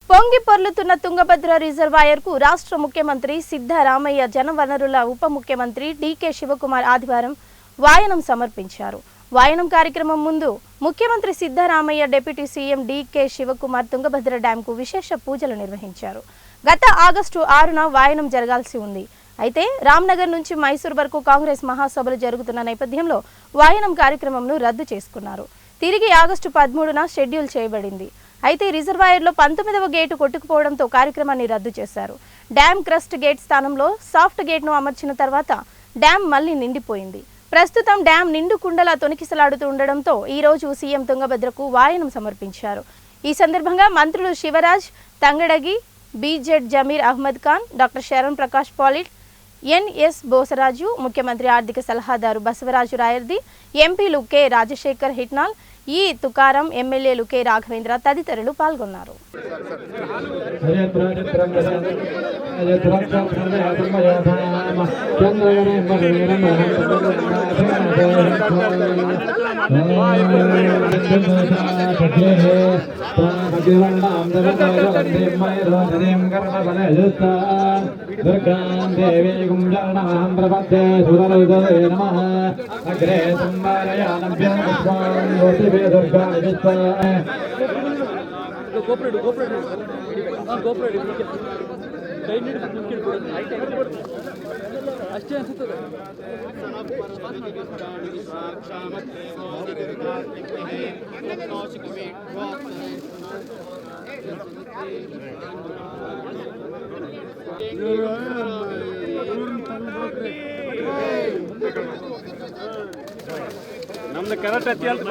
పొంగి పొర్లుతున్న తుంగభద్ర రిజర్వాయర్ కు రాష్ట్ర ముఖ్యమంత్రి సిద్ధరామయ్య జనవనరుల ఉప ముఖ్యమంత్రి డీకే శివకుమార్ ఆదివారం వాయనం సమర్పించారు. వాయనం కార్యక్రమం ముందు ముఖ్యమంత్రి Siddaramaiah deputy CM DK Shivakumar Tungabhadra dam కు విశేష పూజలు నిర్వహించారు. గత ఆగస్టు 6న వాయనం జరగాల్సి ఉంది. అయితే రామ్నగర్ నుంచి మైసూర్ వరకు కాంగ్రెస్ మహాసభలు జరుగుతున్న నేపథ్యంలో వాయనం కార్యక్రమంను రద్దు చేసుకున్నారు. తిరిగి ఆగస్టు 13న షెడ్యూల్ చేయబడింది. అయితే రిజర్వాయర్లో 19వ గేటు కొట్టుకుపోవడంతో కార్యక్రమాన్ని రద్దు చేశారు. డ్యాం క్రస్ట్ గేట్ స్థానంలో సాఫ్ట్ గేట్ను అమర్చిన తర్వాత డ్యాం మళ్లీ నిండిపోయింది. ప్రస్తుతం డ్యాం నిండు కుండలా తొణికిసలాడుతూ ఉండడంతో ఈ రోజు సీఎం తుంగభద్రకు వాయనం సమర్పించారు. ఈ సందర్భంగా మంత్రులు శివరాజ్ తంగడగి, బీజెడ్ జమీర్ అహ్మద్ ఖాన్, డాక్టర్ శరణ్ ప్రకాష్ పాలిట్, ఎన్ఎస్ బోసరాజు, ముఖ్యమంత్రి ఆర్థిక సలహాదారు బసవరాజు రాయర్ది, ఎంపీలు కె రాజశేఖర్ హిట్నాల్, ఈ తుకారం, ఎమ్మెల్యేలు కె రాఘవేంద్ర తదితరులు పాల్గొన్నారు. दुर्गां देवीं शरणमहं प्रपद्ये सुरनुदये नमः अग्रे संवारयानभ्यः पुष्पाणि योतिभे दुर्गाणि विश्वानि ಅಷ್ಟೇ ಅನಿಸುತ್ತದೆ. ನಮ್ದು ಕರೆಕ್ಟ್ ಅತ್ಯಂತ